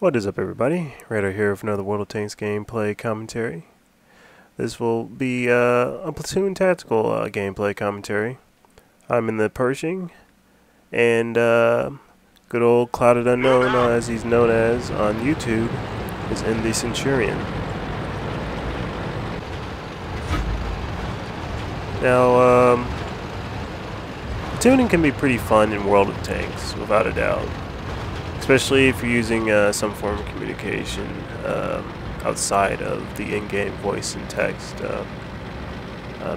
What is up, everybody? Radar here with another WoT gameplay commentary. This will be a Platoon tactical gameplay commentary. I'm in the Pershing, and good old CloudedUnknown, as he's known as on YouTube, is in the Centurion. Now, platooning can be pretty fun in World of Tanks, without a doubt. Especially if you're using some form of communication outside of the in-game voice and text.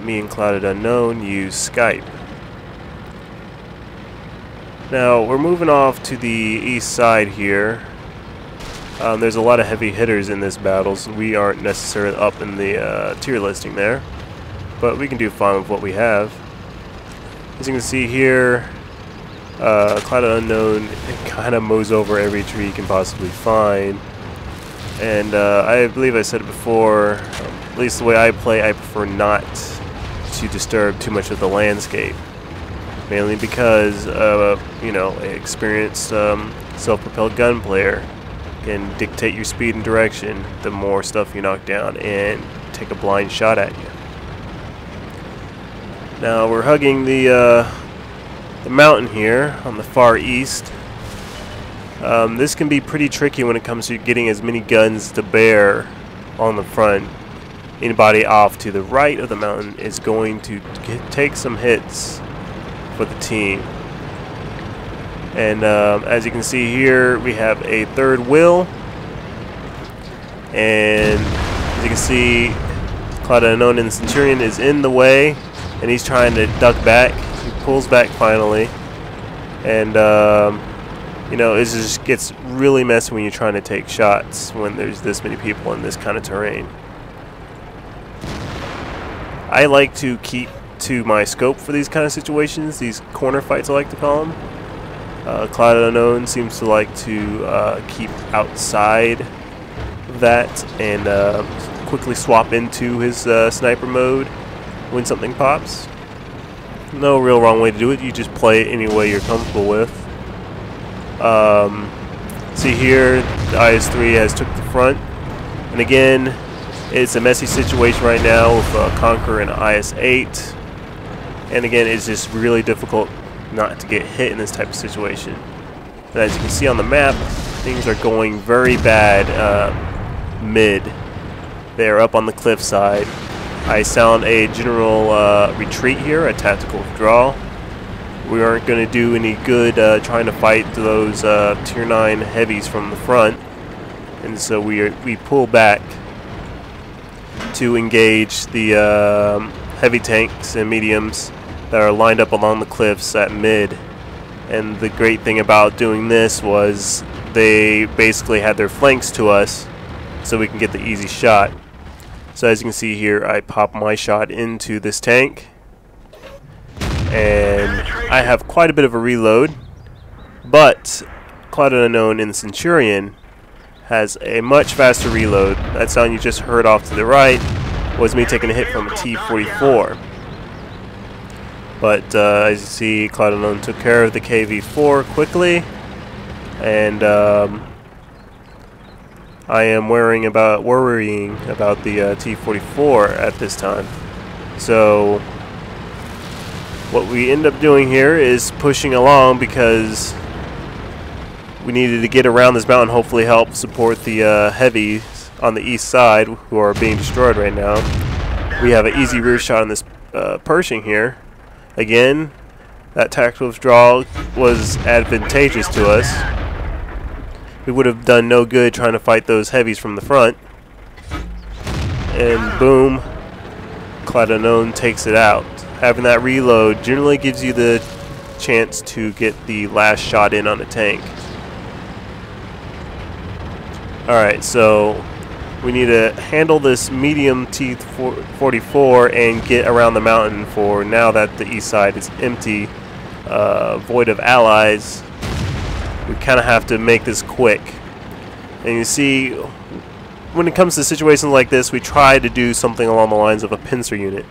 Me and CloudedUnknown use Skype. Now, we're moving off to the east side here. There's a lot of heavy hitters in this battle, so we aren't necessarily up in the tier listing there. But we can do fine with what we have. As you can see here, CloudedUnknown kind of mows over every tree he can possibly find, and I believe I said it before, at least the way I play, I prefer not to disturb too much of the landscape, mainly because you know, an experienced self-propelled gun player can dictate your speed and direction the more stuff you knock down and take a blind shot at you. Now we're hugging the mountain here on the far east. This can be pretty tricky when it comes to getting as many guns to bear on the front. Anybody off to the right of the mountain is going to take some hits for the team. And as you can see here, we have a third wheel, and as you can see, CloudedUnknown in the Centurion is in the way, and he's trying to duck back. He pulls back finally, and you know, it just gets really messy when you're trying to take shots when there's this many people in this kind of terrain. I like to keep to my scope for these kind of situations, these corner fights I like to call them. CloudedUnknown seems to like to keep outside of that and quickly swap into his sniper mode when something pops. No real wrong way to do it. You just play it any way you're comfortable with. See here, the IS-3 has took the front, and again, it's a messy situation right now with Conqueror and IS-8, and again, it's just really difficult not to get hit in this type of situation. And as you can see on the map, things are going very bad mid. They're up on the cliff side. I sound a general retreat here, a tactical withdrawal. We aren't going to do any good trying to fight those tier 9 heavies from the front, and so we pull back to engage the heavy tanks and mediums that are lined up along the cliffs at mid. And the great thing about doing this was they basically had their flanks to us, so we can get the easy shot. So as you can see here, I pop my shot into this tank, and I have quite a bit of a reload, but CloudedUnknown in the Centurion has a much faster reload. That sound you just heard off to the right was me taking a hit from a T-44. But as you see, CloudedUnknown took care of the KV-4 quickly, and I am worrying about the T-44 at this time. So what we end up doing here is pushing along because we needed to get around this mountain, hopefully help support the heavies on the east side who are being destroyed right now. We have an easy rear shot on this Pershing here. Again, that tactical withdrawal was advantageous to us. We would have done no good trying to fight those heavies from the front. And boom, CloudedUnknown takes it out. Having that reload generally gives you the chance to get the last shot in on a tank. Alright, so we need to handle this medium T-44 and get around the mountain for now that the east side is empty, void of allies. We kind of have to make this quick. And you see, when it comes to situations like this, we try to do something along the lines of a pincer unit.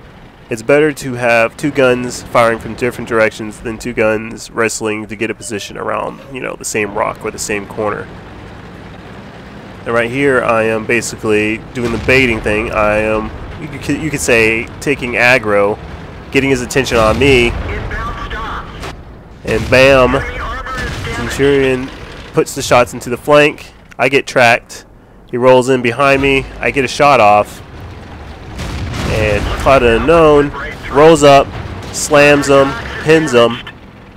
It's better to have two guns firing from different directions than two guns wrestling to get a position around, you know, the same rock or the same corner. And right here, I am basically doing the baiting thing. I am, you could say, taking aggro, getting his attention on me, and bam, Centurion puts the shots into the flank. I get tracked. He rolls in behind me. I get a shot off, and CloudedUnknown rolls up, slams him, pins him,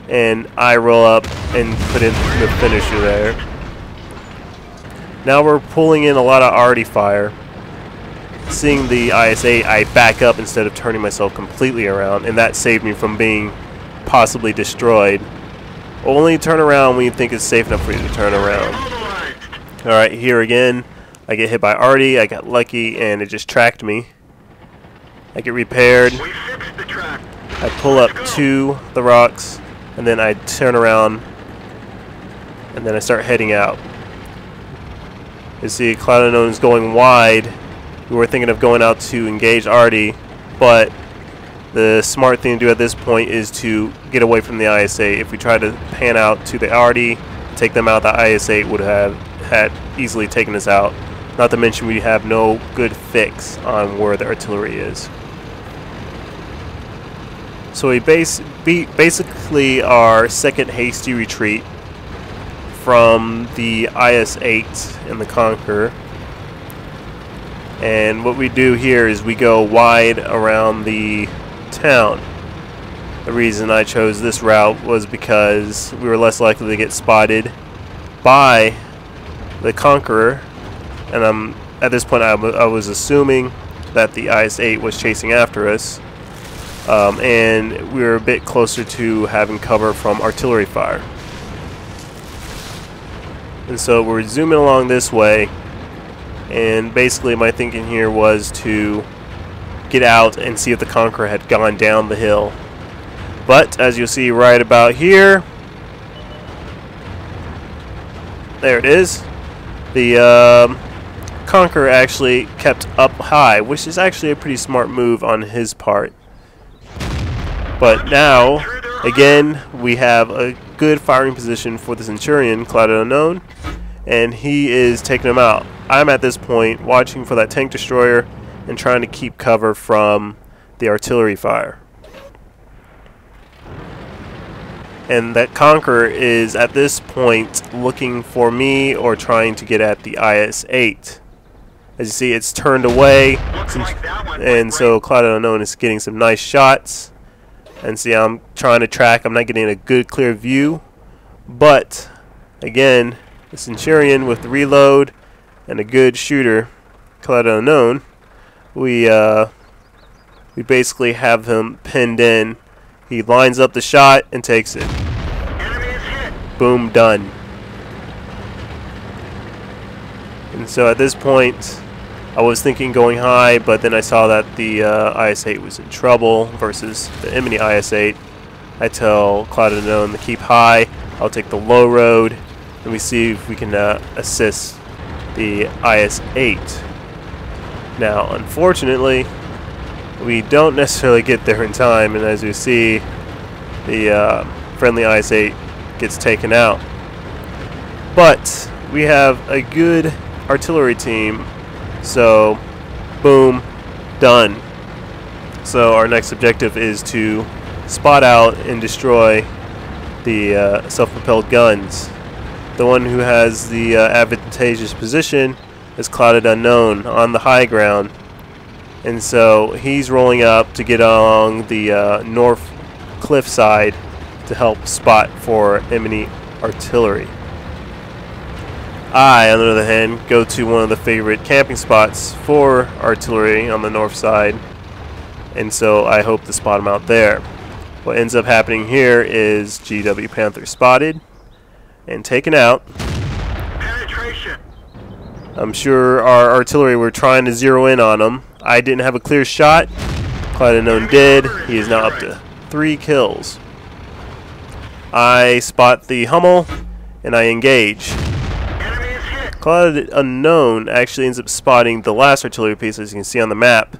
and I roll up and put in the finisher there. Now we're pulling in a lot of arty fire. Seeing the IS-8, I back up instead of turning myself completely around, and that saved me from being possibly destroyed. Only turn around when you think it's safe enough for you to turn around. Alright, here again, I get hit by arty. I got lucky and it just tracked me. I get repaired. I pull up to the rocks, and then I turn around, and then I start heading out. You see, CloudedUnknown is going wide. We were thinking of going out to engage arty, but the smart thing to do at this point is to get away from the IS-8. If we try to pan out to the arty, take them out, the IS-8 would have had easily taken us out. Not to mention we have no good fix on where the artillery is. So we basically our second hasty retreat from the IS-8 and the Conqueror. And what we do here is we go wide around the town. The reason I chose this route was because we were less likely to get spotted by the Conqueror, and at this point I was assuming that the IS-8 was chasing after us, and we were a bit closer to having cover from artillery fire. And so we're zooming along this way, and basically my thinking here was to get out and see if the Conqueror had gone down the hill. But as you'll see right about here, there it is. The Conqueror actually kept up high, which is actually a pretty smart move on his part. But now, again, we have a good firing position for the Centurion, CloudedUnknown, and he is taking him out. I'm at this point watching for that tank destroyer and trying to keep cover from the artillery fire. And that Conqueror is at this point looking for me or trying to get at the IS-8. As you see, it's turned away, and so CloudedUnknown is getting some nice shots. And see, I'm trying to track. I'm not getting a good clear view, but again, the Centurion with the reload and a good shooter, CloudedUnknown, we basically have him pinned in. He lines up the shot and takes it. Boom, done. And so at this point, I was thinking going high, but then I saw that the IS-8 was in trouble versus the enemy IS-8. I tell CloudedUnknown to keep high. I'll take the low road, and we see if we can assist the IS-8. Now, unfortunately, we don't necessarily get there in time, and as you see, the friendly IS-8 gets taken out. But we have a good artillery team, so boom, done. So our next objective is to spot out and destroy the self-propelled guns. The one who has the advantageous position is CloudedUnknown on the high ground, and so he's rolling up to get along the north cliff side to help spot for enemy artillery. I, on the other hand, go to one of the favorite camping spots for artillery on the north side, and so I hope to spot him out there. What ends up happening here is GW Panther spotted and taken out. Penetration. I'm sure our artillery were trying to zero in on him. I didn't have a clear shot. CloudedUnknown did. He is now up to 3 kills. I spot the Hummel and I engage. CloudedUnknown actually ends up spotting the last artillery piece, as you can see on the map.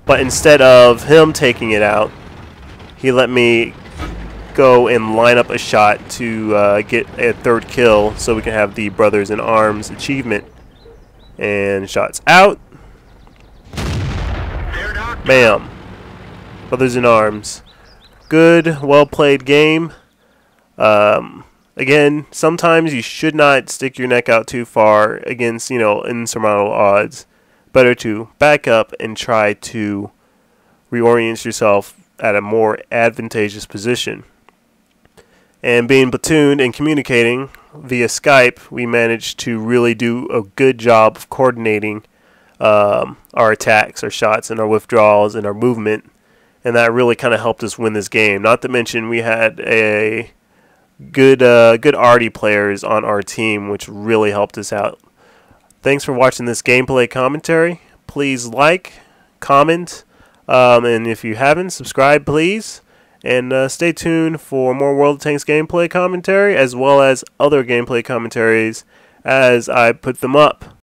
But instead of him taking it out, he let me go and line up a shot to get a 3rd kill so we can have the Brothers in Arms achievement. And shots out. They're knocked. Bam. Brothers in arms. Good, well played game. Again, sometimes you should not stick your neck out too far against, insurmountable odds. Better to back up and try to reorient yourself at a more advantageous position. And being platooned and communicating via Skype, we managed to really do a good job of coordinating our attacks, our shots, and our withdrawals, and our movement. And that really kind of helped us win this game. Not to mention we had a good arty players on our team, which really helped us out. Thanks for watching this gameplay commentary. Please like, comment, and if you haven't, subscribe please. And stay tuned for more World of Tanks gameplay commentary, as well as other gameplay commentaries as I put them up.